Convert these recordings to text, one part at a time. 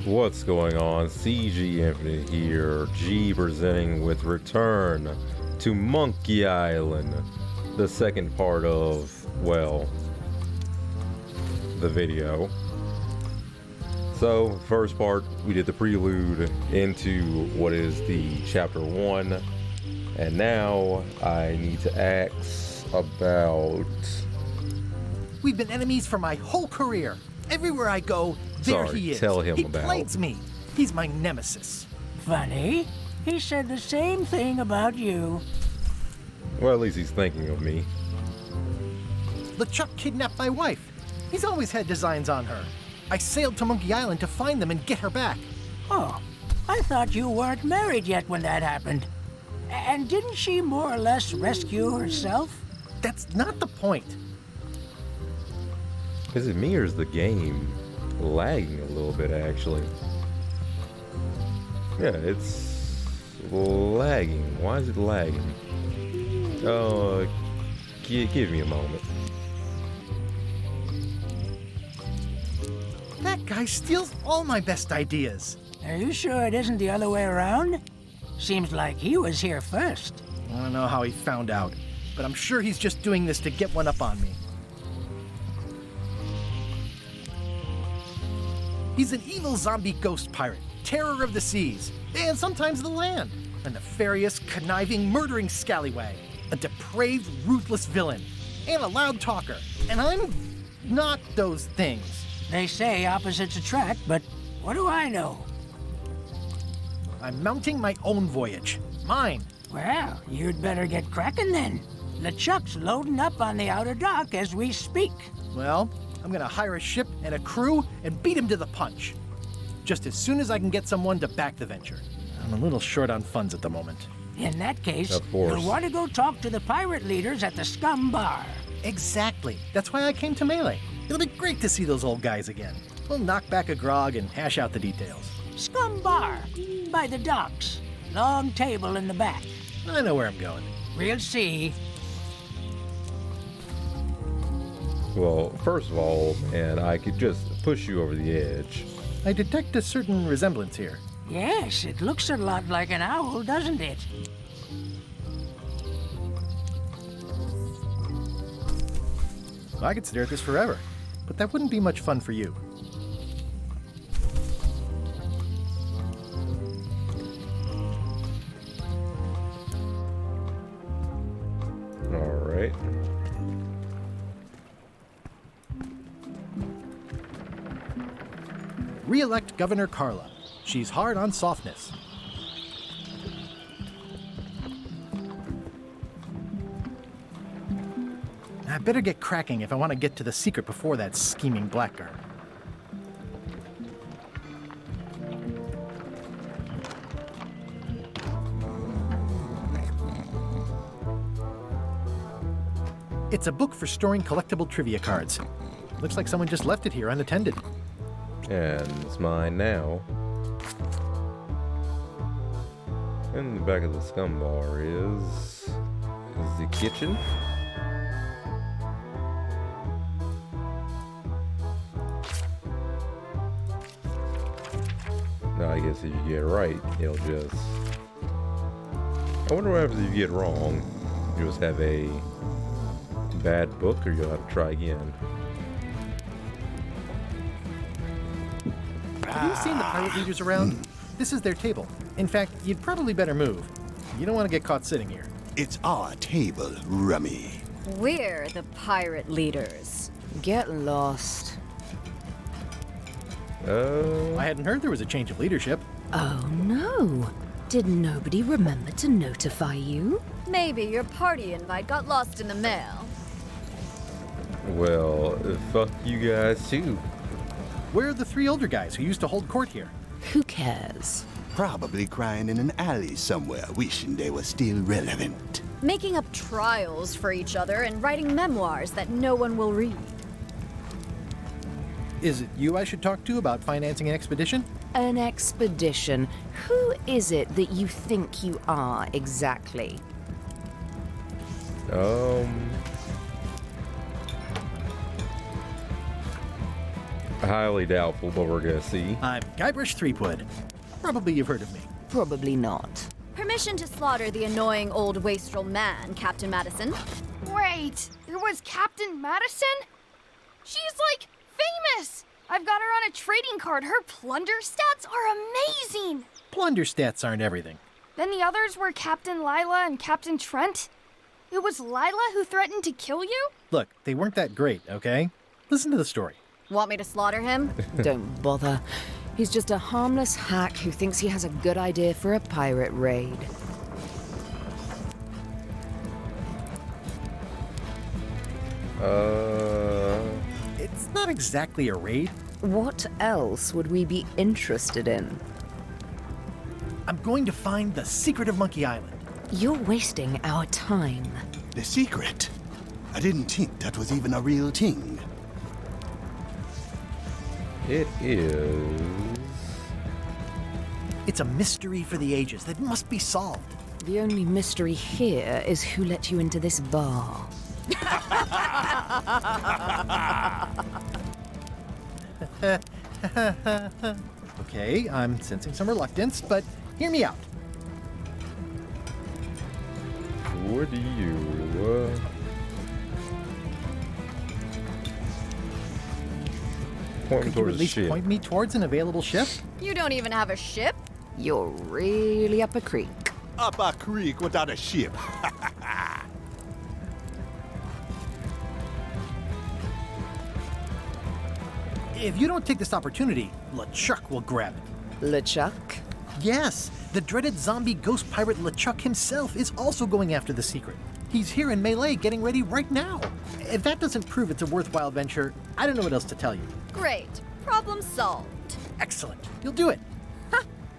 What's going on? CG Infinite here, G presenting with Return to Monkey Island, the second part of, well, the video. So, first part, we did the prelude into what is the Chapter 1, and now I need to ask about... We've been enemies for my whole career. Everywhere I go, there Sorry, he is. tell him he about- plagues me. He's my nemesis. Funny. He said the same thing about you. Well, at least he's thinking of me. LeChuck kidnapped my wife. He's always had designs on her. I sailed to Monkey Island to find them and get her back. Oh, I thought you weren't married yet when that happened. And didn't she more or less rescue herself? That's not the point. Is it me or is the game lagging a little bit, actually? Yeah, it's lagging. Why is it lagging? Oh, give me a moment. That guy steals all my best ideas. Are you sure it isn't the other way around? Seems like he was here first. I don't know how he found out, but I'm sure he's just doing this to get one up on me. He's an evil zombie ghost pirate, terror of the seas, and sometimes the land. A nefarious, conniving, murdering scallywag. A depraved, ruthless villain. And a loud talker. And I'm not those things. They say opposites attract, but what do I know? I'm mounting my own voyage. Mine. Well, you'd better get cracking then. LeChuck's loading up on the outer dock as we speak. Well, I'm gonna hire a ship and a crew and beat him to the punch. Just as soon as I can get someone to back the venture. I'm a little short on funds at the moment. In that case, Of course. you'll want to go talk to the pirate leaders at the Scum Bar. Exactly. That's why I came to Melee. It'll be great to see those old guys again. We'll knock back a grog and hash out the details. Scum Bar, by the docks. Long table in the back. I know where I'm going. We'll see. Well, first of all, man, I could just push you over the edge. I detect a certain resemblance here. Yes, it looks a lot like an owl, doesn't it? I could stare at this forever, but that wouldn't be much fun for you. All right. Re-elect Governor Carla. She's hard on softness. I better get cracking if I want to get to the secret before that scheming blackguard. It's a book for storing collectible trivia cards. Looks like someone just left it here unattended. And it's mine now. In the back of the scum bar is the kitchen. Now I guess if you get it right, it'll just... I wonder what happens if you get it wrong. You just have a bad book, or you'll have to try again. Have you seen the pirate leaders around? This is their table. In fact, you'd probably better move. You don't want to get caught sitting here. It's our table, Rummy. We're the pirate leaders. Get lost. I hadn't heard there was a change of leadership. Oh no! Did nobody remember to notify you? Maybe your party invite got lost in the mail. Well, fuck you guys too. Where are the three older guys who used to hold court here? Who cares? Probably crying in an alley somewhere, wishing they were still relevant. Making up trials for each other and writing memoirs that no one will read. Is it you I should talk to about financing an expedition? An expedition. Who is it that you think you are exactly? Highly doubtful, but we're gonna see. I'm Guybrush Threepwood. Probably you've heard of me. Probably not. Permission to slaughter the annoying old wastrel man, Captain Madison. Wait, it was Captain Madison? She's like famous! I've got her on a trading card. Her plunder stats are amazing! Plunder stats aren't everything. Then the others were Captain Lila and Captain Trent. It was Lila who threatened to kill you? Look, they weren't that great, okay? Listen to the story. Want me to slaughter him? Don't bother. He's just a harmless hack who thinks he has a good idea for a pirate raid. It's not exactly a raid. What else would we be interested in? I'm going to find the secret of Monkey Island. You're wasting our time. The secret? I didn't think that was even a real thing. It is. It's a mystery for the ages that must be solved. The only mystery here is who let you into this bar. Okay, I'm sensing some reluctance, but hear me out. What do you? Point Could you towards at the least ship. point me towards an available ship? You don't even have a ship? You're really up a creek. Up a creek without a ship. If you don't take this opportunity, LeChuck will grab it. LeChuck? Yes, the dreaded zombie ghost pirate LeChuck himself is also going after the secret. He's here in Melee getting ready right now. If that doesn't prove it's a worthwhile venture, I don't know what else to tell you. Great. Problem solved. Excellent. You'll do it.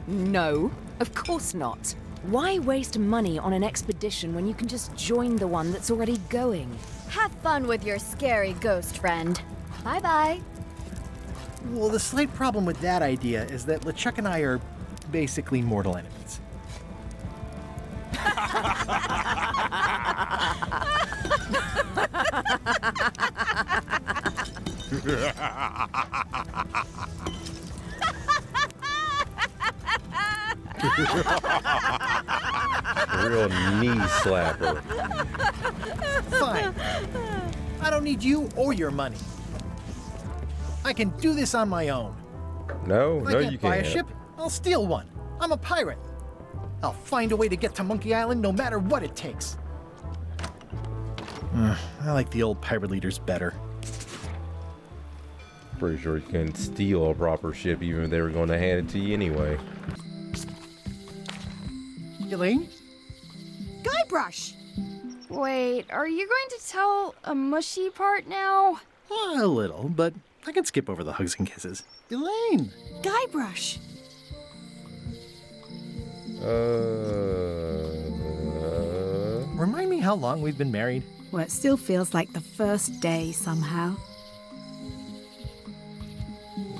No, of course not. Why waste money on an expedition when you can just join the one that's already going? Have fun with your scary ghost friend. Bye-bye. Well, the slight problem with that idea is that LeChuck and I are basically mortal enemies. A real knee slapper. Fine. I don't need you or your money. I can do this on my own. No, If I no, can't you buy can't. a ship, I'll steal one. I'm a pirate. I'll find a way to get to Monkey Island no matter what it takes. I like the old pirate leaders better. Pretty sure you can steal a proper ship even if they were going to hand it to you anyway. Elaine? Guybrush! Wait, are you going to tell a mushy part now? A little, but I can skip over the hugs and kisses. Elaine! Guybrush! Remind me how long we've been married? Well, it still feels like the first day somehow.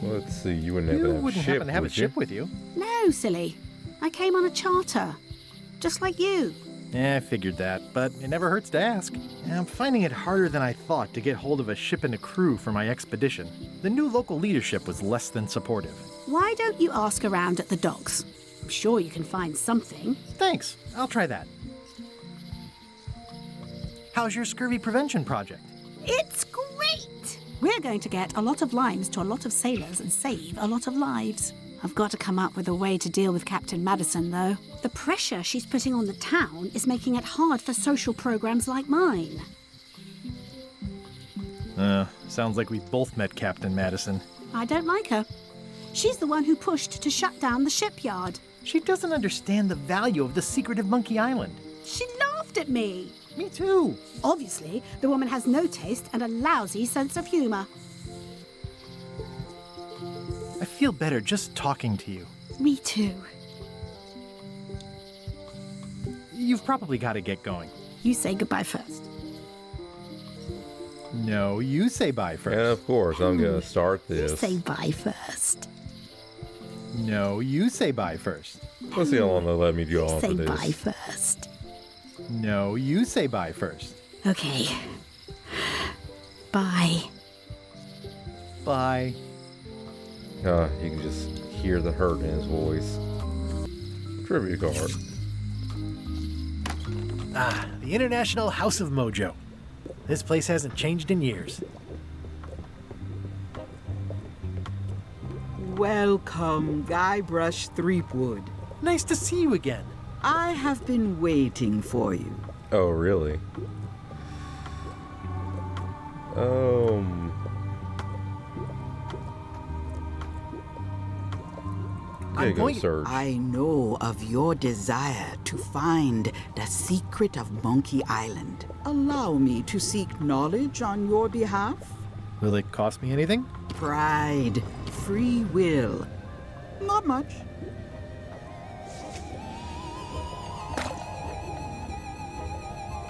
Let's see, you wouldn't You happen to have a wouldn't ship, happen to have a would you? ship with you. No, silly. I came on a charter. Just like you. Yeah, I figured that, but it never hurts to ask. I'm finding it harder than I thought to get hold of a ship and a crew for my expedition. The new local leadership was less than supportive. Why don't you ask around at the docks? I'm sure you can find something. Thanks, I'll try that. How's your scurvy prevention project? It's great! We're going to get a lot of limes to a lot of sailors and save a lot of lives. I've got to come up with a way to deal with Captain Madison, though. The pressure she's putting on the town is making it hard for social programs like mine. Sounds like we both met Captain Madison. I don't like her. She's the one who pushed to shut down the shipyard. She doesn't understand the value of the secret of Monkey Island. She laughed at me. Me too. Obviously, the woman has no taste and a lousy sense of humor. I feel better just talking to you. Me too. You've probably got to get going. You say goodbye first. No, you say bye first. And of course, I'm going to start You this. say bye first. No, you say bye first. Let's see how long they'll let me go on Say for this. bye first. No, you say bye first. Okay. Bye. Bye. You can just hear the hurt in his voice. Trivia card. Ah, the International House of Mojo. This place hasn't changed in years. Welcome, Guybrush Threepwood. Nice to see you again. I have been waiting for you. Oh, really? There you go, Serge. I know of your desire to find the secret of Monkey Island. Allow me to seek knowledge on your behalf. Will it cost me anything? Pride, free will. Not much.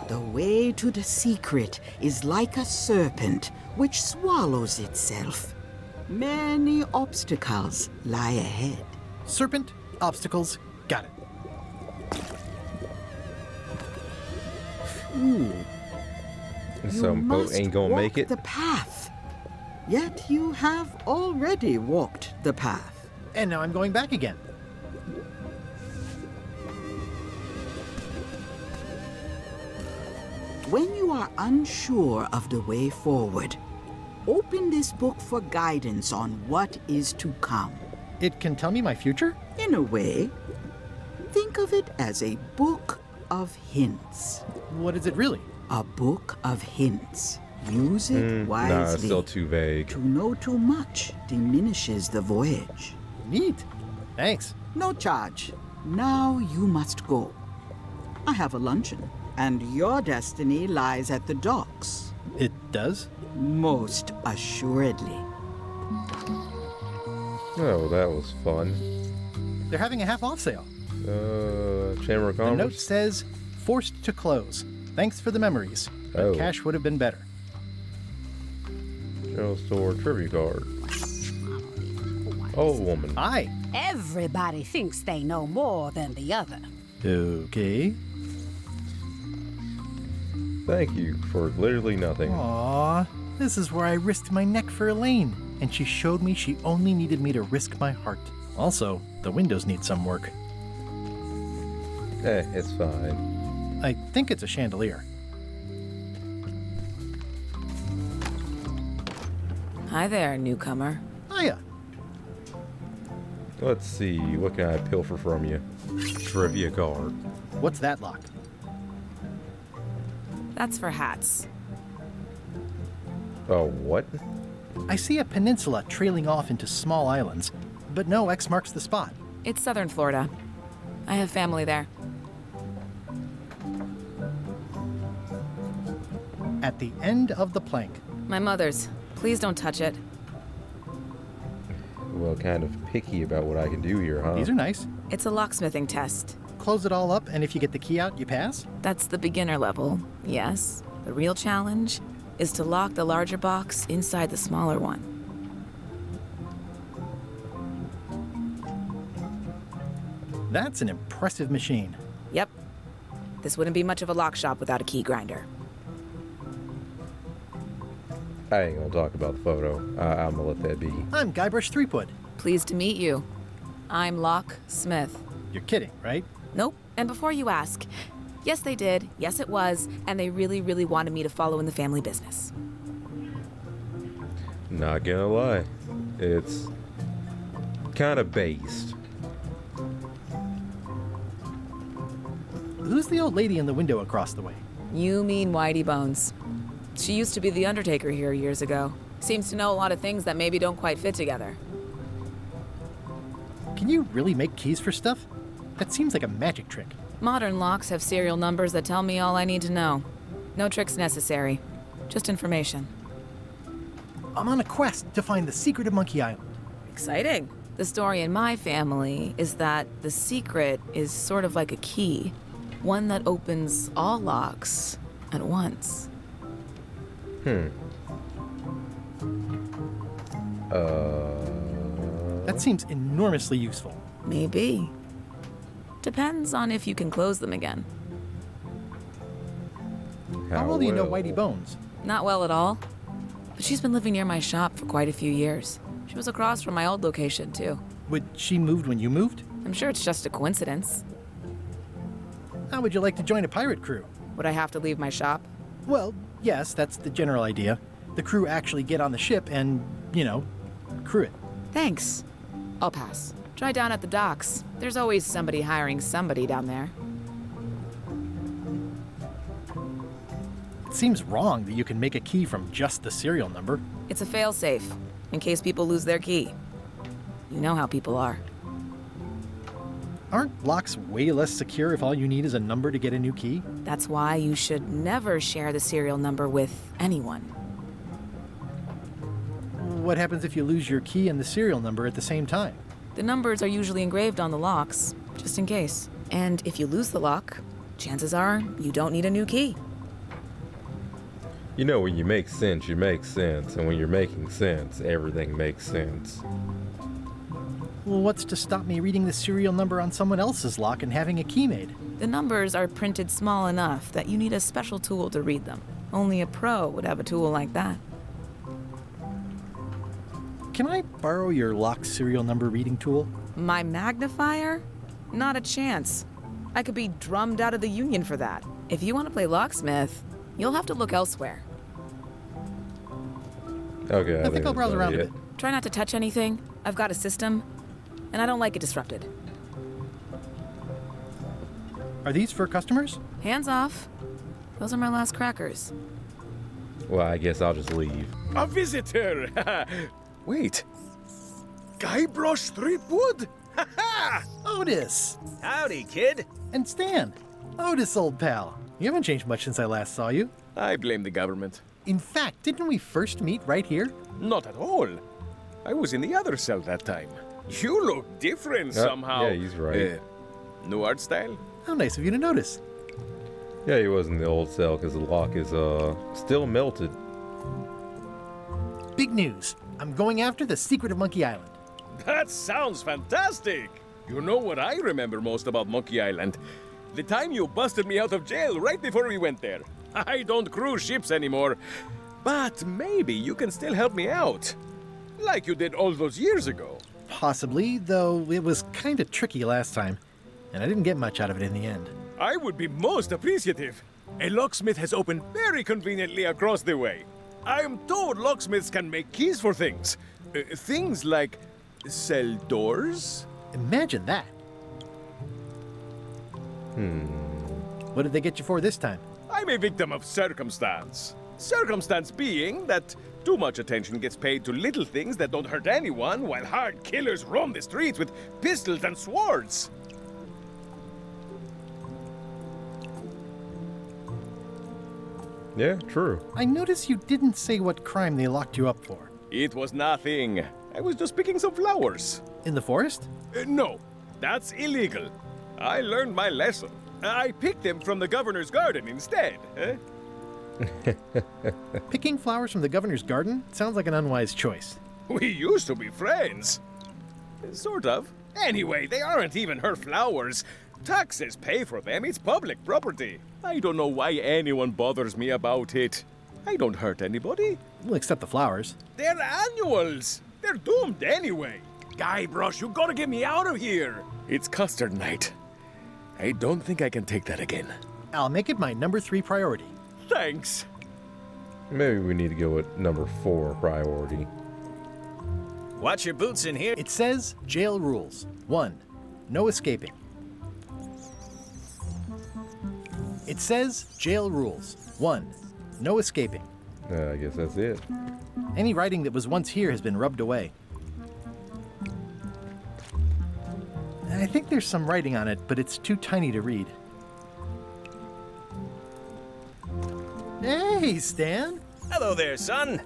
The way to the secret is like a serpent which swallows itself. Many obstacles lie ahead. Serpent, obstacles, got it. Some boat ain't gonna make it. The path. Yet you have already walked the path. And now I'm going back again. When you are unsure of the way forward, open this book for guidance on what is to come. It can tell me my future? In a way, think of it as a book of hints. What is it really? A book of hints. Use it wisely. Nah, it's still too vague. To know too much diminishes the voyage. Neat. Thanks. No charge. Now you must go. I have a luncheon, and your destiny lies at the docks. It does? Most assuredly. Oh, that was fun. They're having a half-off sale. Chamber of The note Commerce. says, forced to close. Thanks for the memories. But Oh. cash would have been better. General store trivia card. Old woman. Hi. Everybody thinks they know more than the other. Okay. Thank you for literally nothing. Aw, this is where I risked my neck for Elaine, and she showed me she only needed me to risk my heart. Also, the windows need some work. It's fine. I think it's a chandelier. Hi there, newcomer. Hiya. Let's see, what can I pilfer from you? Trivia card. What's that lock? That's for hats. Oh, what? I see a peninsula trailing off into small islands, but no X marks the spot. It's southern Florida. I have family there. At the end of the plank. My mother's. Please don't touch it. Well, kind of picky about what I can do here, huh? These are nice. It's a locksmithing test. Close it all up, and if you get the key out, you pass? That's the beginner level, yes. The real challenge is to lock the larger box inside the smaller one. That's an impressive machine. Yep. This wouldn't be much of a lock shop without a key grinder. I ain't gonna talk about the photo. I'm gonna let that be. I'm Guybrush Threepwood. Pleased to meet you. I'm Locke Smith. You're kidding, right? Nope. And before you ask, yes, they did. Yes, it was. And they really, really wanted me to follow in the family business. Not gonna lie. It's kind of based. Who's the old lady in the window across the way? You mean Whitey Bones. She used to be the Undertaker here years ago. Seems to know a lot of things that maybe don't quite fit together. Can you really make keys for stuff? That seems like a magic trick. Modern locks have serial numbers that tell me all I need to know. No tricks necessary. Just information. I'm on a quest to find the secret of Monkey Island. Exciting. The story in my family is that the secret is sort of like a key. One that opens all locks at once. That seems enormously useful. Maybe. Depends on if you can close them again. How well do you know well? Whitey Bones? Not well at all. But she's been living near my shop for quite a few years. She She was across from my old location, too. Would she moved when you moved? I'm sure it's just a coincidence. How would you like to join a pirate crew? Would I have to leave my shop? Well, yes, that's the general idea. The crew actually get on the ship and, crew it. Thanks. I'll pass. Try down at the docks. There's always somebody hiring somebody down there. It seems wrong that you can make a key from just the serial number. It's a failsafe, in case people lose their key. You know how people are. Aren't locks way less secure if all you need is a number to get a new key? That's why you should never share the serial number with anyone. What happens if you lose your key and the serial number at the same time? The numbers are usually engraved on the locks, just in case. And if you lose the lock, chances are you don't need a new key. You know, when you make sense, you make sense. And when you're making sense, everything makes sense. Well, what's to stop me reading the serial number on someone else's lock and having a key made? The numbers are printed small enough that you need a special tool to read them. Only a pro would have a tool like that. Can I borrow your lock serial number reading tool? My magnifier? Not a chance. I could be drummed out of the union for that. If you want to play locksmith, you'll have to look elsewhere. Okay. I think I'll browse around a bit. Try not to touch anything. I've got a system, and I don't like it disrupted. Are these for customers? Hands off. Those are my last crackers. Well, I guess I'll just leave. A visitor! Wait. Guybrush Threepwood? Otis! Howdy, kid. And Stan. Otis, old pal. You haven't changed much since I last saw you. I blame the government. In fact, didn't we first meet right here? Not at all. I was in the other cell that time. You look different somehow. Yeah, he's right. New art style? How nice of you to notice. Yeah, he was in the old cell because the lock is still melted. Big news. I'm going after the secret of Monkey Island. That sounds fantastic! You know what I remember most about Monkey Island? The time you busted me out of jail right before we went there. I don't cruise ships anymore, but maybe you can still help me out. Like you did all those years ago. Possibly, though it was kind of tricky last time, and I didn't get much out of it in the end. I would be most appreciative. A locksmith has opened very conveniently across the way. I am told locksmiths can make keys for things. Things like cell doors? Imagine that. What did they get you for this time? I'm a victim of circumstance. Circumstance being that too much attention gets paid to little things that don't hurt anyone, while hard killers roam the streets with pistols and swords. Yeah, true. I notice you didn't say what crime they locked you up for. It was nothing. I was just picking some flowers. In the forest? No, that's illegal. I learned my lesson. I picked them from the governor's garden instead. Picking flowers from the governor's garden sounds like an unwise choice. We used to be friends. Sort of. Anyway, they aren't even her flowers. Taxes pay for them. It's public property. I don't know why anyone bothers me about it. I don't hurt anybody. We'll accept the flowers. They're annuals. They're doomed anyway. Guybrush, you gotta get me out of here. It's custard night. I don't think I can take that again. I'll make it my number 3 priority. Thanks. Maybe we need to go with number 4 priority. Watch your boots in here. It says jail rules. 1. No escaping. It says jail rules. 1. No escaping. I guess that's it. Any writing that was once here has been rubbed away. I think there's some writing on it, but it's too tiny to read. Hey, Stan! Hello there, son.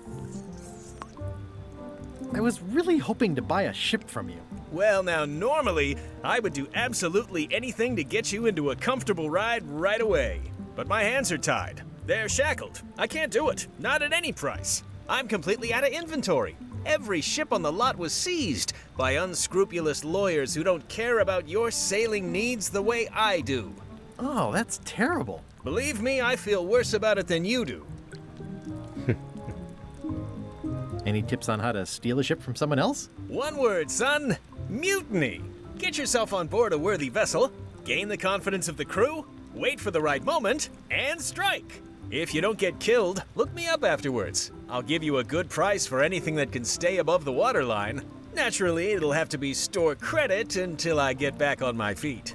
I was really hoping to buy a ship from you. Well, now, normally, I would do absolutely anything to get you into a comfortable ride right away. But my hands are tied. They're shackled. I can't do it. Not at any price. I'm completely out of inventory. Every ship on the lot was seized by unscrupulous lawyers who don't care about your sailing needs the way I do. Oh, that's terrible. Believe me, I feel worse about it than you do. Any tips on how to steal a ship from someone else? One word, son. Mutiny. Get yourself on board a worthy vessel, gain the confidence of the crew, wait for the right moment, and strike. If you don't get killed, look me up afterwards. I'll give you a good price for anything that can stay above the waterline. Naturally, it'll have to be store credit until I get back on my feet.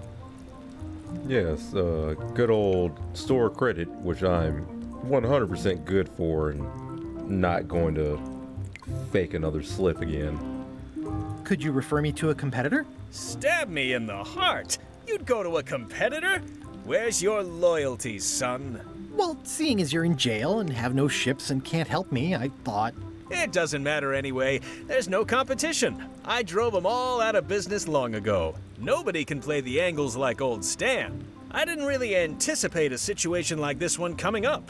Yes, good old store credit, which I'm 100% good for and not going to fake another slip again. Could you refer me to a competitor? Stab me in the heart. You'd go to a competitor? Where's your loyalty, son? Well, seeing as you're in jail and have no ships and can't help me, I thought... It doesn't matter anyway. There's no competition. I drove them all out of business long ago. Nobody can play the angles like old Stan. I didn't really anticipate a situation like this one coming up.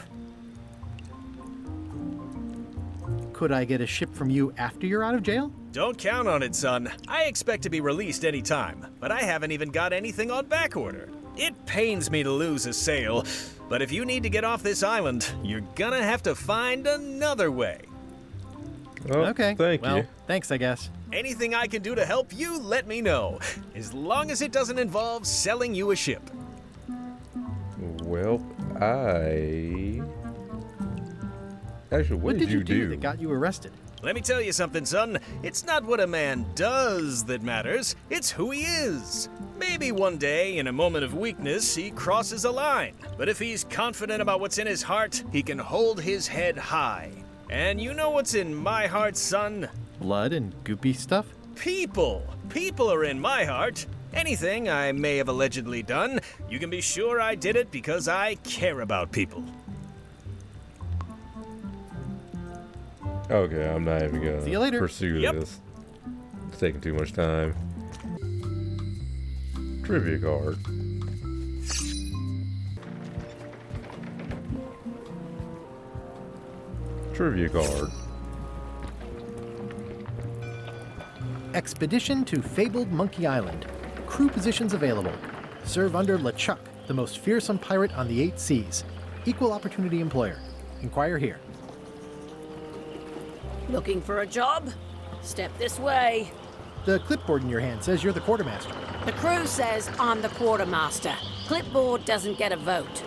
Could I get a ship from you after you're out of jail? Don't count on it, son. I expect to be released any time, but I haven't even got anything on back order. It pains me to lose a sale, but if you need to get off this island, you're gonna have to find another way. Oh, okay. Thank well, you. Thanks, I guess. Anything I can do to help you, let me know. As long as it doesn't involve selling you a ship. Well, Actually, what did you do that got you arrested? Let me tell you something, son. It's not what a man does that matters, it's who he is. Maybe one day, in a moment of weakness, he crosses a line. But if he's confident about what's in his heart, he can hold his head high. And you know what's in my heart, son? Blood and goopy stuff? People. People are in my heart. Anything I may have allegedly done, you can be sure I did it because I care about people. Okay, I'm not even See you later. gonna pursue this. It's taking too much time. Trivia card. Trivia card. Expedition to fabled Monkey Island. Crew positions available. Serve under LeChuck, the most fearsome pirate on the 8 seas. Equal opportunity employer. Inquire here. Looking for a job? Step this way. The clipboard in your hand says you're the quartermaster. The crew says I'm the quartermaster. Clipboard doesn't get a vote.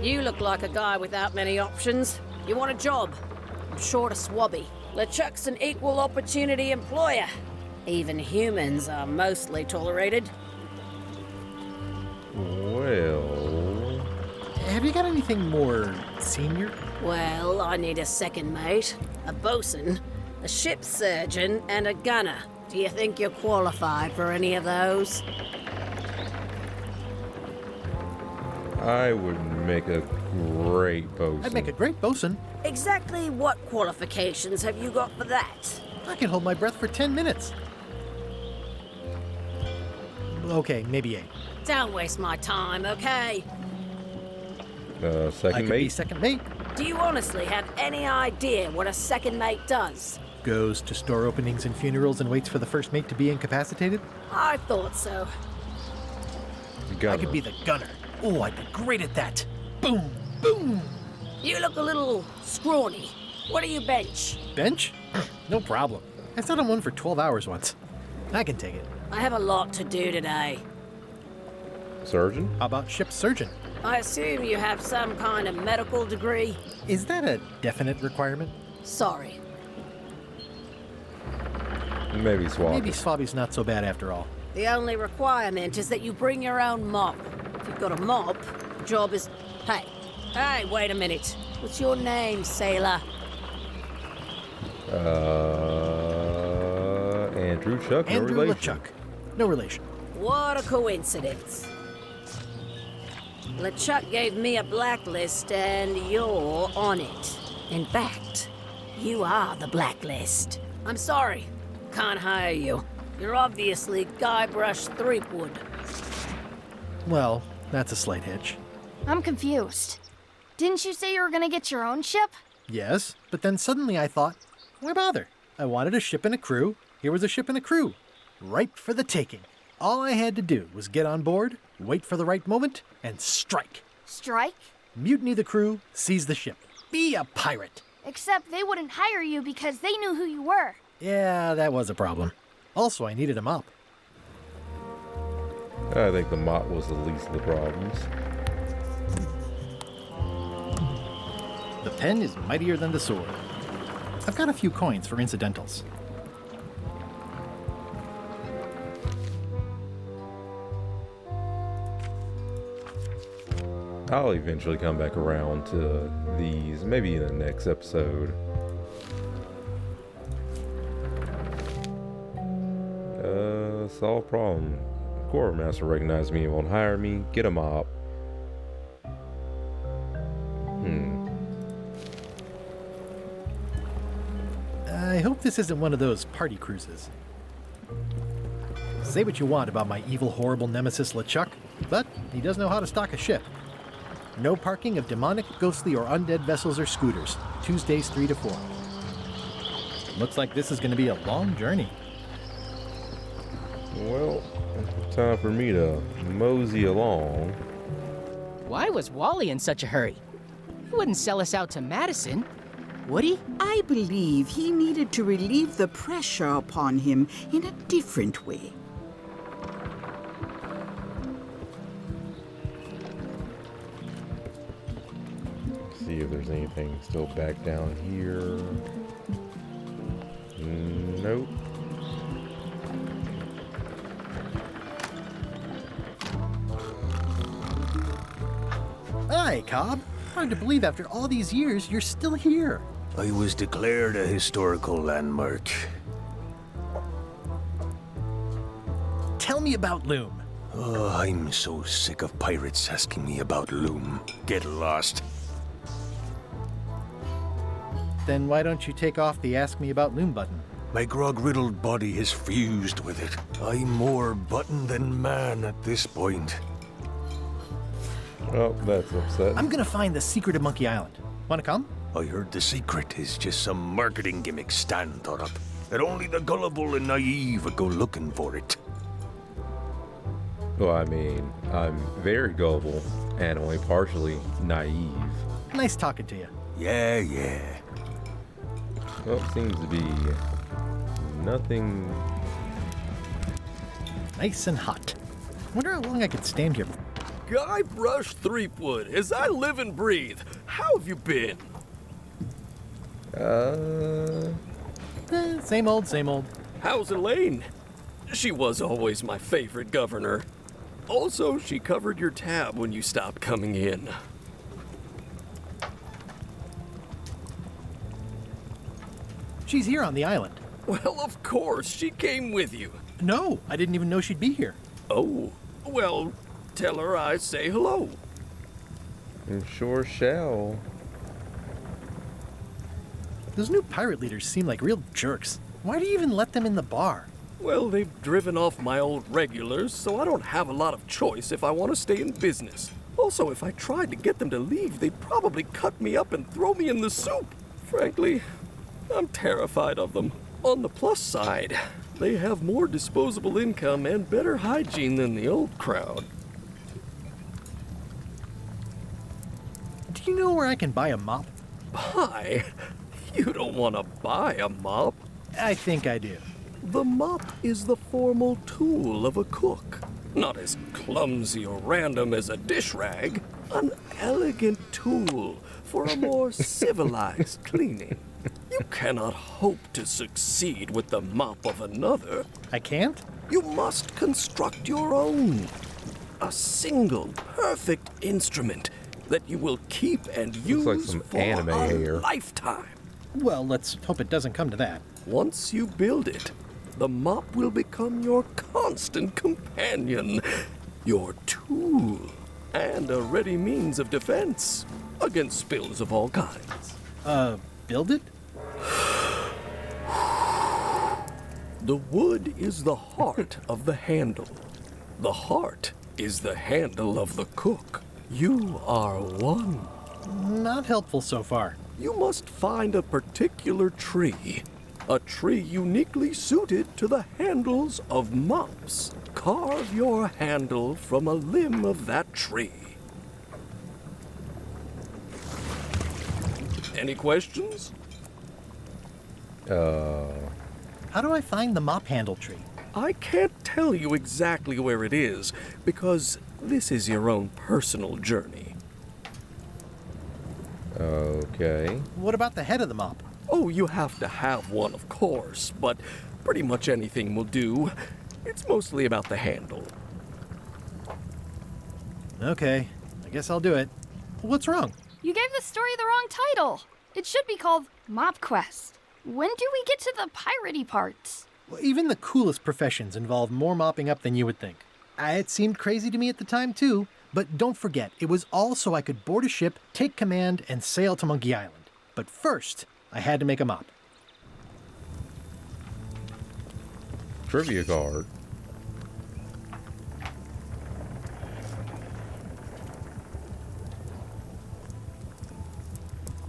You look like a guy without many options. You want a job? I'm short a swabby. LeChuck's an equal opportunity employer. Even humans are mostly tolerated. Well... Have you got anything more senior? Well, I need a second mate, a bosun, a ship surgeon, and a gunner. Do you think you're qualified for any of those? I would make a great bosun. I'd make a great bosun. Exactly what qualifications have you got for that? I can hold my breath for 10 minutes. Okay, maybe 8. Don't waste my time, okay? Second I could mate? be second mate. Do you honestly have any idea what a second mate does? Goes to store openings and funerals and waits for the first mate to be incapacitated. I thought so. I could be the gunner. Oh, I'd be great at that. Boom, boom. You look a little scrawny. What do you bench? Bench? No problem. I sat on one for 12 hours once. I can take it. I have a lot to do today. Surgeon? How about ship surgeon? I assume you have some kind of medical degree? Is that a definite requirement? Sorry. Maybe Swab. Maybe Swabby's not so bad after all. The only requirement is that you bring your own mop. If you've got a mop, the job is... Hey, wait a minute. What's your name, sailor? Andrew Chuck, no Andrew relation. LeChuck. No relation. What a coincidence. LeChuck gave me a blacklist and you're on it. In fact, you are the blacklist. I'm sorry. Can't hire you. You're obviously Guybrush Threepwood. Well, that's a slight hitch. I'm confused. Didn't you say you were gonna get your own ship? Yes, but then suddenly I thought, why bother? I wanted a ship and a crew. Here was a ship and a crew. Ripe for the taking. All I had to do was get on board, wait for the right moment, and strike. Strike? Mutiny the crew, seize the ship. be a pirate. Except they wouldn't hire you because they knew who you were. Yeah, that was a problem. Also, I needed a mop. I think the mop was the least of the problems. The pen is mightier than the sword. I've got a few coins for incidentals. I'll eventually come back around to these, maybe in the next episode. Solve problem. Quartermaster recognized me and won't hire me. Get a mop. I hope this isn't one of those party cruises. Say what you want about my evil, horrible nemesis LeChuck, but he does know how to stock a ship. No parking of demonic, ghostly, or undead vessels or scooters. Tuesdays 3 to 4. Looks like this is going to be a long journey. Well, time for me to mosey along. Why was Wally in such a hurry? He wouldn't sell us out to Madison, would he? I believe he needed to relieve the pressure upon him in a different way. See if there's anything still back down here. Nope. Hi, Cobb. Hard to believe after all these years you're still here. I was declared a historical landmark. Tell me about Loom. Oh, I'm so sick of pirates asking me about Loom. Get lost. Then why don't you take off the Ask Me About Loom button? My grog-riddled body is fused with it. I'm more button than man at this point. Oh, that's upsetting. I'm gonna find the secret of Monkey Island. Wanna come? I heard the secret is just some marketing gimmick Stan thought up. That only the gullible and naive would go looking for it. Well, I mean, I'm very gullible and only partially naive. Nice talking to you. Yeah. Well, it seems to be nothing. Nice and hot. Wonder how long I could stand here. Guybrush Threepwood, as I live and breathe, how have you been? Same old, same old. How's Elaine? She was always my favorite governor. Also, she covered your tab when you stopped coming in. She's here on the island. Well, of course, she came with you. No, I didn't even know she'd be here. Oh, well, tell her I say hello. Sure shall. Those new pirate leaders seem like real jerks. Why do you even let them in the bar? Well, they've driven off my old regulars, so I don't have a lot of choice if I want to stay in business. Also, if I tried to get them to leave, they'd probably cut me up and throw me in the soup. Frankly, I'm terrified of them. On the plus side, they have more disposable income and better hygiene than the old crowd. Do you know where I can buy a mop? Buy? You don't want to buy a mop. I think I do. The mop is the formal tool of a cook. Not as clumsy or random as a dish rag. An elegant tool for a more civilized cleaning. You cannot hope to succeed with the mop of another. I can't? You must construct your own. A single, perfect instrument that you will keep and use like some for anime a hair. lifetime. Well, let's hope it doesn't come to that. Once you build it, the mop will become your constant companion, your tool, and a ready means of defense against spills of all kinds. Build it? The wood is the heart of the handle. The heart is the handle of the cook. You are one. Not helpful so far. You must find a particular tree. A tree uniquely suited to the handles of mops. Carve your handle from a limb of that tree. Any questions? How do I find the mop handle tree? I can't tell you exactly where it is, because this is your own personal journey. Okay. What about the head of the mop? Oh, you have to have one, of course, but pretty much anything will do. It's mostly about the handle. Okay, I guess I'll do it. What's wrong? You gave the story the wrong title. It should be called Mop Quest. When do we get to the piratey parts? Well, even the coolest professions involve more mopping up than you would think. It seemed crazy to me at the time, too. But don't forget, it was all so I could board a ship, take command, and sail to Monkey Island. But first, I had to make a mop. Trivia card.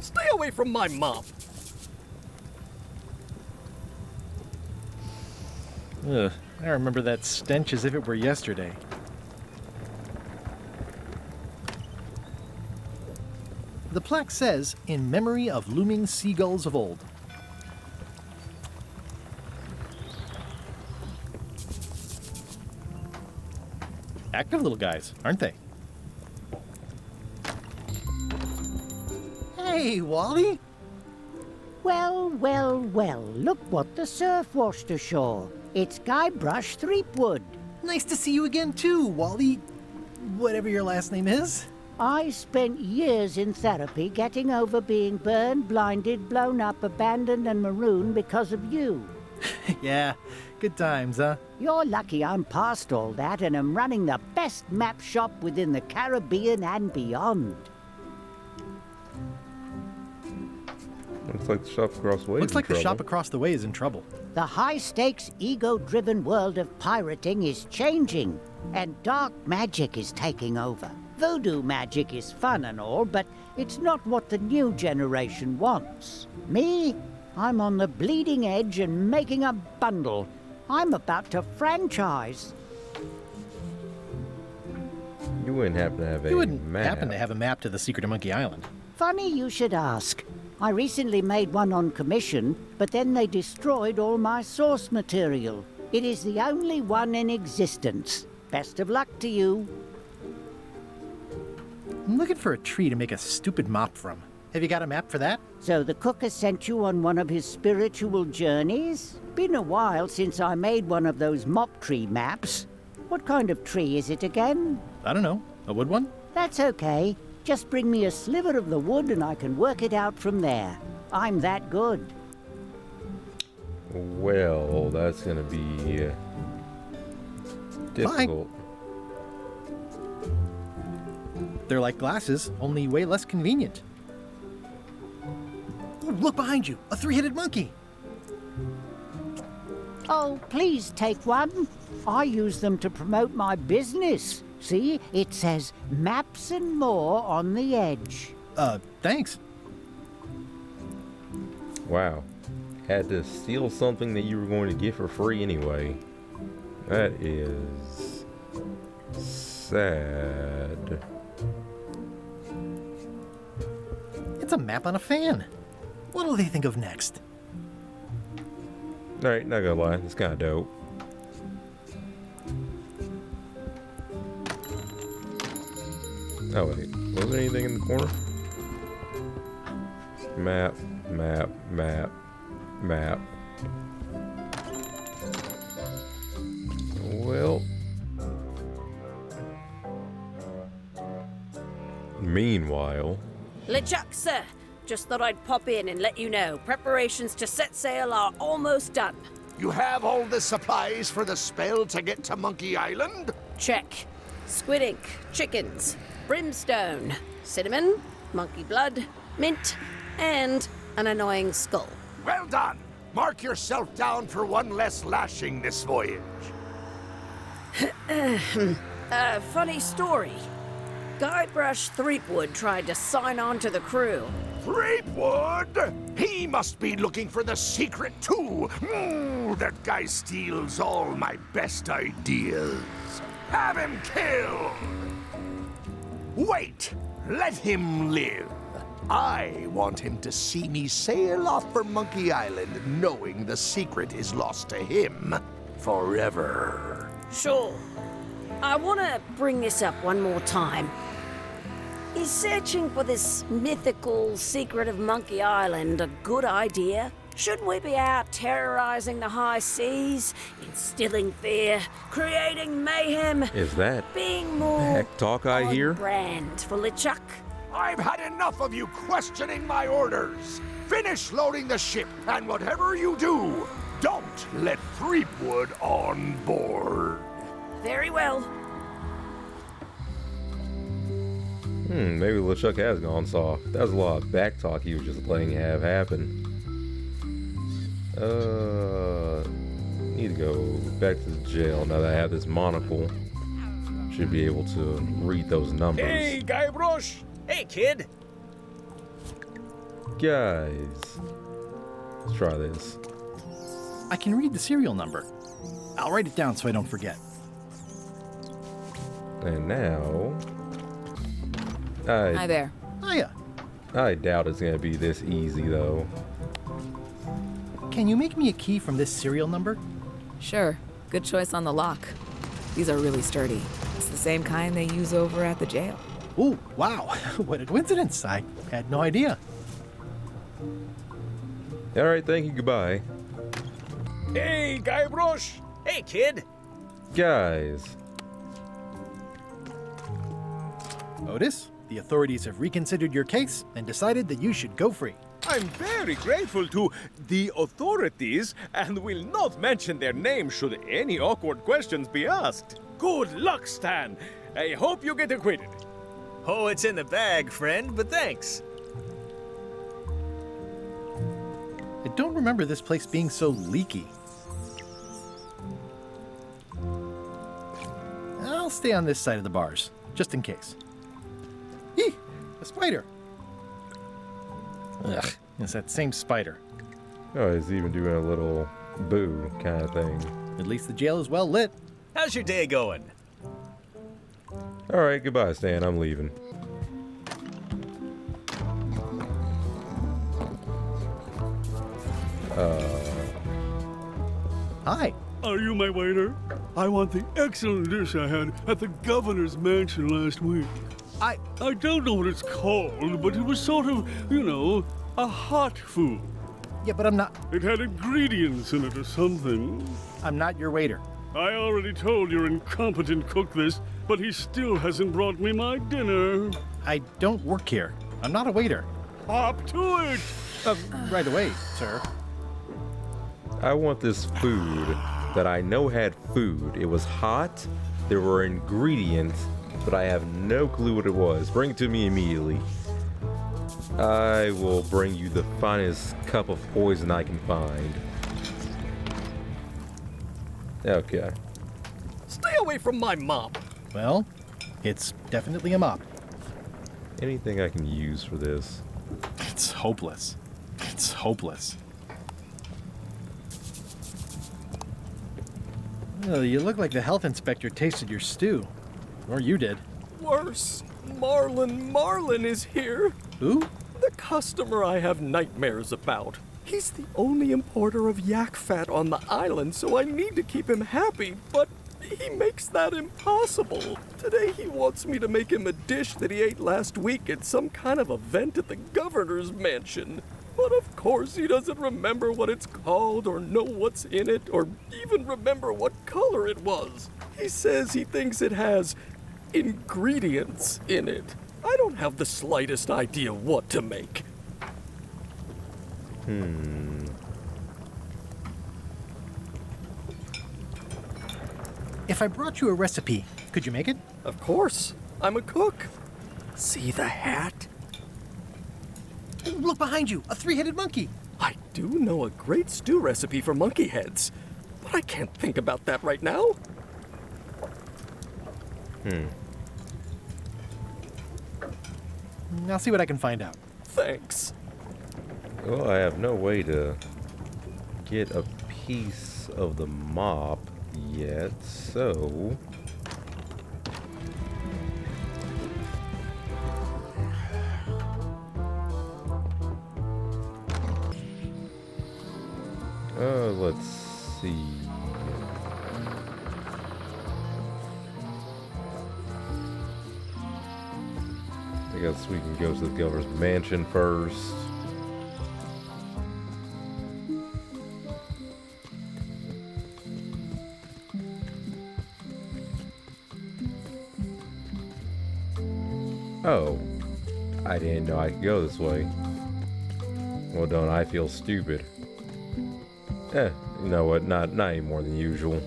Stay away from my mop. Ugh, I remember that stench as if it were yesterday. The plaque says, in memory of looming seagulls of old. Active little guys, aren't they? Hey, Wally! Well, well, well, look what the surf washed ashore. It's Guybrush Threepwood. Nice to see you again, too, Wally. Whatever your last name is. I spent years in therapy getting over being burned, blinded, blown up, abandoned, and marooned because of you. Yeah, good times, huh? You're lucky I'm past all that and am running the best map shop within the Caribbean and beyond. Looks like the shop across the way. Looks like the shop across the way is in trouble. The high-stakes, ego-driven world of pirating is changing, and dark magic is taking over. Voodoo magic is fun and all, but it's not what the new generation wants. Me? I'm on the bleeding edge and making a bundle. I'm about to franchise. You wouldn't happen to have a map to the secret of Monkey Island. Funny you should ask. I recently made one on commission, but then they destroyed all my source material. It is the only one in existence. Best of luck to you. I'm looking for a tree to make a stupid mop from. Have you got a map for that? So the cook has sent you on one of his spiritual journeys? Been a while since I made one of those mop tree maps. What kind of tree is it again? I don't know. A wood one? That's okay. Just bring me a sliver of the wood and I can work it out from there. I'm that good. Well, that's gonna be difficult. They're like glasses, only way less convenient. Oh, look behind you! A three-headed monkey! Oh, please take one. I use them to promote my business. See, it says maps and more on the edge. Thanks. Wow. Had to steal something that you were going to get for free anyway. That is sad. It's a map on a fan. What'll they think of next? Alright, not gonna lie, it's kinda dope. Oh wait, was there anything in the corner? Map, map, map, map. Well. Meanwhile. LeChuck, sir. Just thought I'd pop in and let you know. Preparations to set sail are almost done. You have all the supplies for the spell to get to Monkey Island? Check. Squid ink, chickens, brimstone, cinnamon, monkey blood, mint, and an annoying skull. Well done! Mark yourself down for one less lashing this voyage. Funny story. Guybrush Threepwood tried to sign on to the crew. Threepwood? He must be looking for the secret too. That guy steals all my best ideas. Have him killed! Wait! Let him live. I want him to see me sail off for Monkey Island knowing the secret is lost to him forever. Sure. I want to bring this up one more time. Is searching for this mythical secret of Monkey Island a good idea? Shouldn't we be out terrorizing the high seas, instilling fear, creating mayhem, Is that being more heck talk I on hear? brand for LeChuck? I've had enough of you questioning my orders. Finish loading the ship, and whatever you do, don't let Threepwood on board. Very well. Maybe LeChuck has gone soft. That was a lot of back talk he was just letting have happen. Need to go back to the jail now that I have this monocle. Should be able to read those numbers. Hey, Guybrush! Hey, kid! Guys, let's try this. I can read the serial number. I'll write it down so I don't forget. And now, Hi there. Hiya. I doubt it's gonna be this easy though. Can you make me a key from this serial number? Sure. Good choice on the lock. These are really sturdy. It's the same kind they use over at the jail. Ooh, wow. What a coincidence. I had no idea. All right, thank you. Goodbye, Hey, Guybrush! Hey, kid! guys. Otis, the authorities have reconsidered your case and decided that you should go free. I'm very grateful to the authorities and will not mention their name should any awkward questions be asked. Good luck, Stan. I hope you get acquitted. Oh, it's in the bag, friend, but thanks. I don't remember this place being so leaky. I'll stay on this side of the bars, just in case. Eeh, a spider. Ugh, it's that same spider. Oh, he's even doing a little boo kind of thing. At least the jail is well lit. How's your day going? All right, goodbye, Stan. I'm leaving. Hi. Are you my waiter? I want the excellent dish I had at the governor's mansion last week. I don't know what it's called, but it was sort of, you know, a hot food. Yeah, but I'm not. It had ingredients in it or something. I'm not your waiter. I already told your incompetent cook this, but he still hasn't brought me my dinner. I don't work here. I'm not a waiter. Hop to it! Right away, sir. I want this food that I know had food. It was hot. There were ingredients, but I have no clue what it was. Bring it to me immediately. I will bring you the finest cup of poison I can find. Okay. Stay away from my mop. Well, it's definitely a mop. Anything I can use for this? It's hopeless. It's hopeless. Well, you look like the health inspector tasted your stew. Or you did. Worse, Marlin is here. Who? The customer I have nightmares about. He's the only importer of yak fat on the island, so I need to keep him happy, but he makes that impossible. Today he wants me to make him a dish that he ate last week at some kind of event at the governor's mansion. But of course he doesn't remember what it's called or know what's in it or even remember what color it was. He says he thinks it has ingredients in it. I don't have the slightest idea what to make. If I brought you a recipe, could you make it? Of course. I'm a cook. See the hat? Look behind you, a three-headed monkey. I do know a great stew recipe for monkey heads, but I can't think about that right now. I'll see what I can find out. Thanks. Well, I have no way to get a piece of the mop yet, so... Let's see. I guess we can go to the governor's mansion first. Oh, I didn't know I could go this way. Well, don't I feel stupid? You know what? Not any more than usual.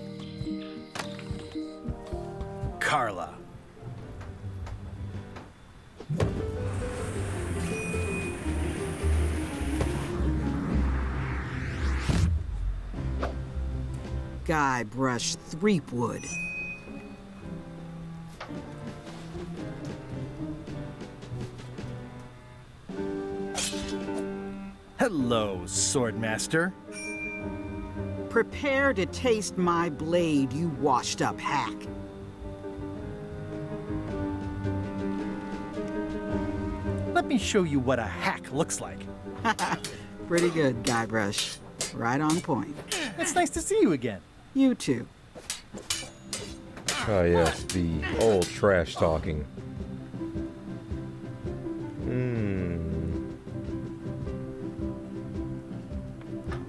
Carla. Guybrush Threepwood. Hello, Swordmaster. Prepare to taste my blade, you washed-up hack. Let me show you what a hack looks like. Pretty good, Guybrush. Right on point. It's nice to see you again. You too. Oh yes, the old trash talking.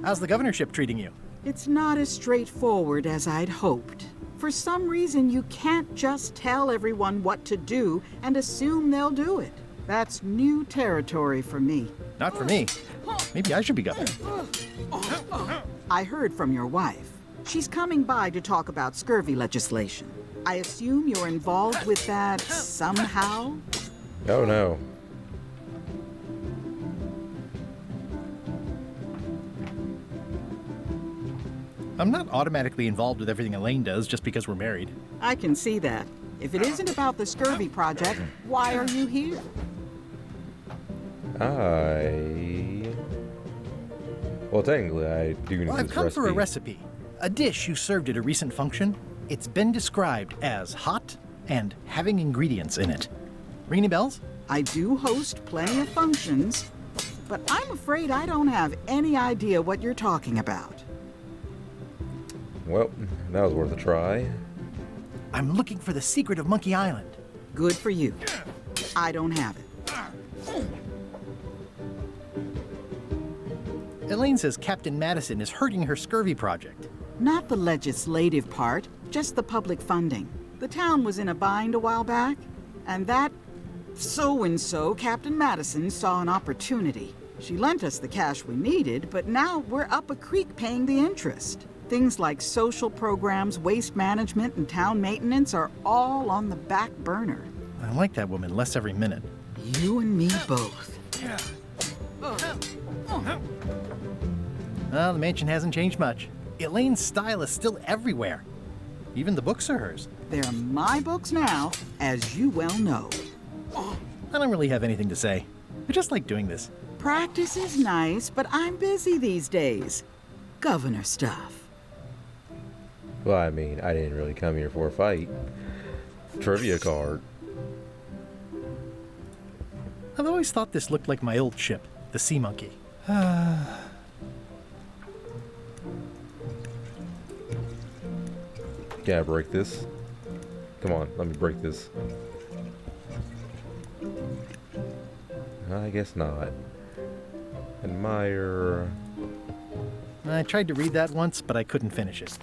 How's the governorship treating you? It's not as straightforward as I'd hoped. For some reason, you can't just tell everyone what to do and assume they'll do it. That's new territory for me. Not for me. Maybe I should be governor. I heard from your wife. She's coming by to talk about scurvy legislation. I assume you're involved with that somehow? Oh no. I'm not automatically involved with everything Elaine does just because we're married. I can see that. If it isn't about the scurvy project, why are you here? Well, technically, I do need I've this come recipe. for a recipe. A dish you served at a recent function. It's been described as hot and having ingredients in it. Ring any bells? I do host plenty of functions, but I'm afraid I don't have any idea what you're talking about. Well, that was worth a try. I'm looking for the secret of Monkey Island. Good for you. I don't have it. Elaine says Captain Madison is hurting her scurvy project. Not the legislative part, just the public funding. The town was in a bind a while back, and that so-and-so, Captain Madison, saw an opportunity. She lent us the cash we needed, but now we're up a creek paying the interest. Things like social programs, waste management, and town maintenance are all on the back burner. I like that woman less every minute. You and me both. Well, the mansion hasn't changed much. Elaine's style is still everywhere. Even the books are hers. They're my books now, as you well know. I don't really have anything to say. I just like doing this. Practice is nice, but I'm busy these days. Governor stuff. Well, I mean, I didn't really come here for a fight. Trivia card. I've always thought this looked like my old ship, the Sea Monkey. Gotta break this. Come on, let me break this. I guess not. Admire. I tried to read that once, but I couldn't finish it.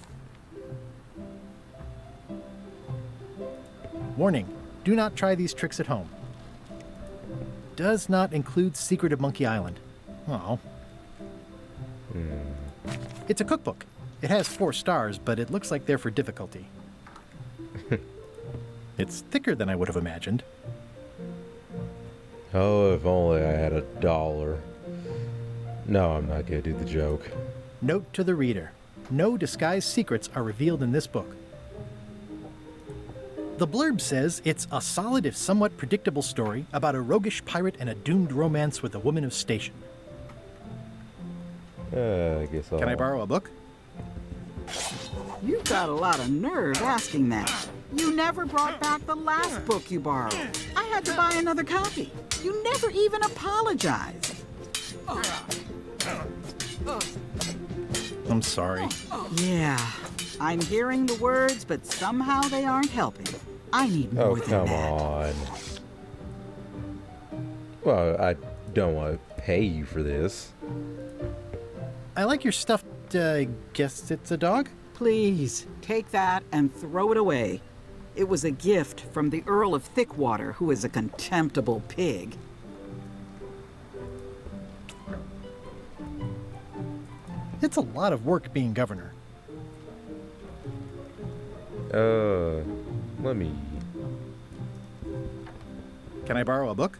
Warning, do not try these tricks at home. Does not include Secret of Monkey Island. Oh. It's a cookbook. It has 4 stars, but it looks like they're for difficulty. It's thicker than I would have imagined. Oh, if only I had $1. No, I'm not gonna do the joke. Note to the reader. No disguised secrets are revealed in this book. The blurb says it's a solid if somewhat predictable story about a roguish pirate and a doomed romance with a woman of station. I guess I'll... Can I borrow a book? You've got a lot of nerve asking that. You never brought back the last book you borrowed. I had to buy another copy. You never even apologized. I'm sorry. Yeah, I'm hearing the words, but somehow they aren't helping. I need more Oh, than come that. on. Well, I don't want to pay you for this. I like your stuffed, guess it's a dog? Please, take that and throw it away. It was a gift from the Earl of Thickwater, who is a contemptible pig. It's a lot of work being governor. Let me... Can I borrow a book?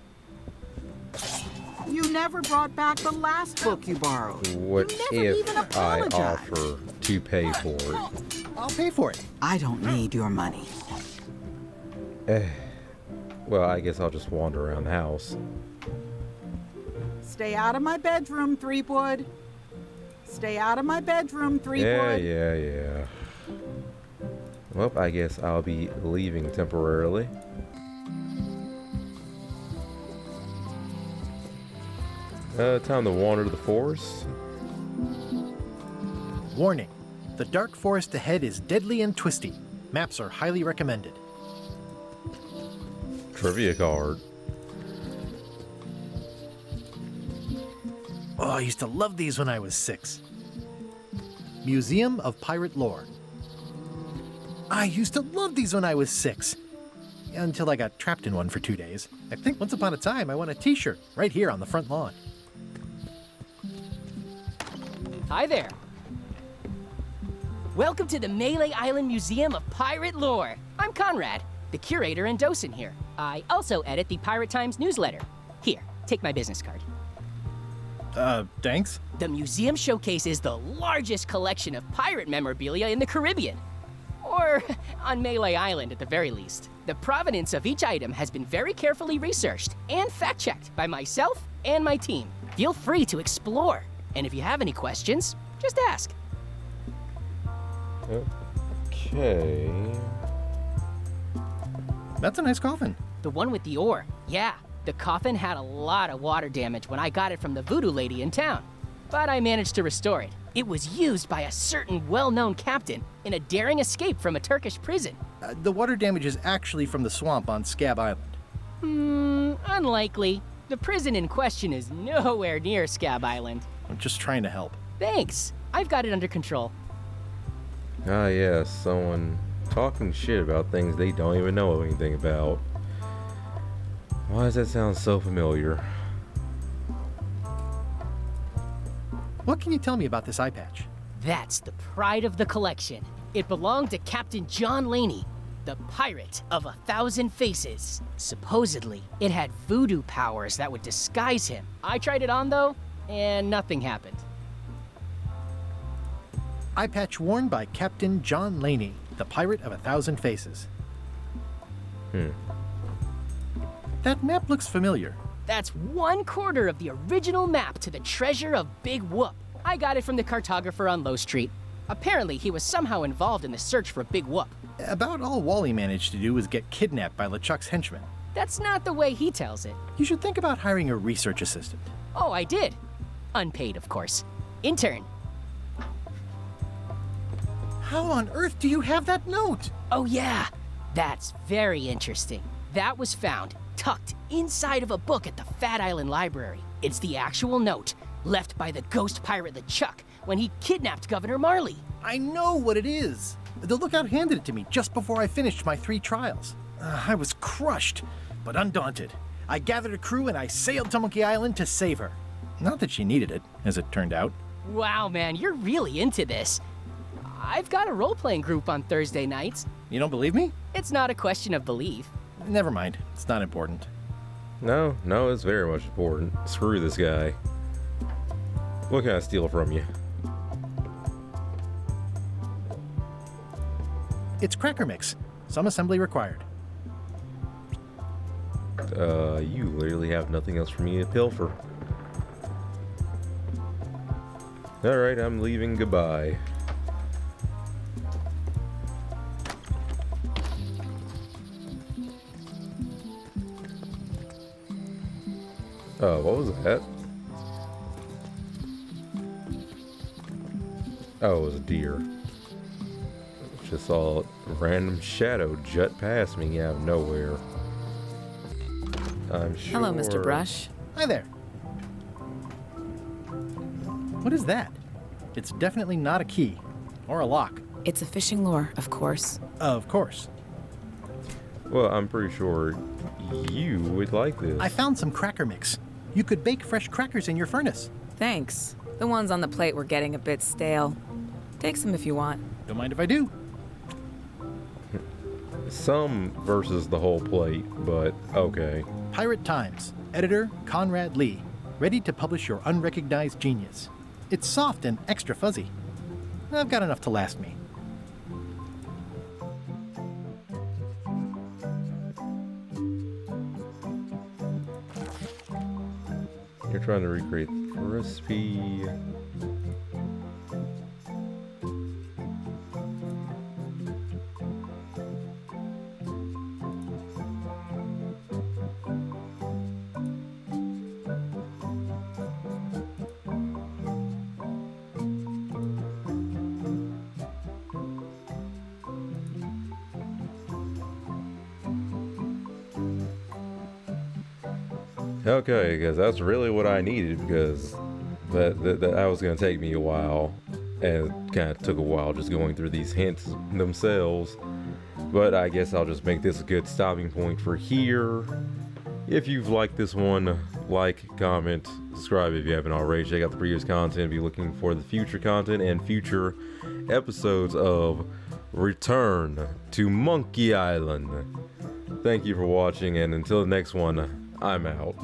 You never brought back the last book you borrowed. What You never even if I apologized. offer to pay for it? I'll pay for it. I don't need your money. Well, I guess I'll just wander around the house. Stay out of my bedroom, Threepwood. Stay out of my bedroom, Threepwood. Yeah. Well, I guess I'll be leaving temporarily. Time to wander the forest. Warning. The dark forest ahead is deadly and twisty. Maps are highly recommended. Trivia card. Oh, I used to love these when I was 6. Museum of Pirate Lore. I used to love these when I was 6. Until I got trapped in one for 2 days. I think once upon a time I won a t-shirt right here on the front lawn. Hi there. Welcome to the Melee Island Museum of Pirate Lore. I'm Conrad, the curator and docent here. I also edit the Pirate Times newsletter. Here, take my business card. Thanks? The museum showcases the largest collection of pirate memorabilia in the Caribbean. Or on Melee Island at the very least. The provenance of each item has been very carefully researched and fact-checked by myself and my team. Feel free to explore. And if you have any questions, just ask. Okay. That's a nice coffin. The one with the ore, yeah. The coffin had a lot of water damage when I got it from the voodoo lady in town. But I managed to restore it. It was used by a certain well-known captain in a daring escape from a Turkish prison. The water damage is actually from the swamp on Scab Island. Unlikely. The prison in question is nowhere near Scab Island. I'm just trying to help. Thanks. I've got it under control. Ah, yes, someone talking shit about things they don't even know anything about. Why does that sound so familiar? What can you tell me about this eye patch? That's the pride of the collection. It belonged to Captain John Laney, the pirate of 1,000 faces. Supposedly, it had voodoo powers that would disguise him. I tried it on though, and nothing happened. Eye patch worn by Captain John Laney, the pirate of 1,000 faces. That map looks familiar. That's 1/4 of the original map to the treasure of Big Whoop. I got it from the cartographer on Low Street. Apparently, he was somehow involved in the search for Big Whoop. About all Wally managed to do was get kidnapped by LeChuck's henchmen. That's not the way he tells it. You should think about hiring a research assistant. Oh, I did. Unpaid, of course. Intern. How on earth do you have that note? Oh, yeah. That's very interesting. That was found tucked inside of a book at the Fat Island Library. It's the actual note left by the ghost pirate LeChuck when he kidnapped Governor Marley. I know what it is. The lookout handed it to me just before I finished my 3 trials. I was crushed, but undaunted. I gathered a crew and I sailed to Monkey Island to save her. Not that she needed it, as it turned out. Wow, man, you're really into this. I've got a role-playing group on Thursday nights. You don't believe me? It's not a question of belief. Never mind. It's not important. No, it's very much important. Screw this guy. What can I steal from you? It's cracker mix. Some assembly required. You literally have nothing else for me to pilfer. Alright, I'm leaving. Goodbye. Oh, what was that? Oh, it was a deer. Just saw a random shadow jut past me out of nowhere. I'm sure... Hello, Mr. Brush. Hi there. What is that? It's definitely not a key. Or a lock. It's a fishing lure, of course. Of course. Well, I'm pretty sure you would like this. I found some cracker mix. You could bake fresh crackers in your furnace. Thanks. The ones on the plate were getting a bit stale. Take some if you want. Don't mind if I do. Some versus the whole plate, but okay. Pirate Times. Editor Conrad Lee. Ready to publish your unrecognized genius. It's soft and extra fuzzy. I've got enough to last me. You're trying to recreate crispy... Okay, because that's really what I needed, because that was going to take me a while, and it kind of took a while just going through these hints themselves. But I guess I'll just make this a good stopping point for here. If you've liked this one, like, comment, subscribe if you haven't already. Check out the previous content. Be looking for the future content and future episodes of Return to Monkey Island. Thank you for watching, and until the next one, I'm out.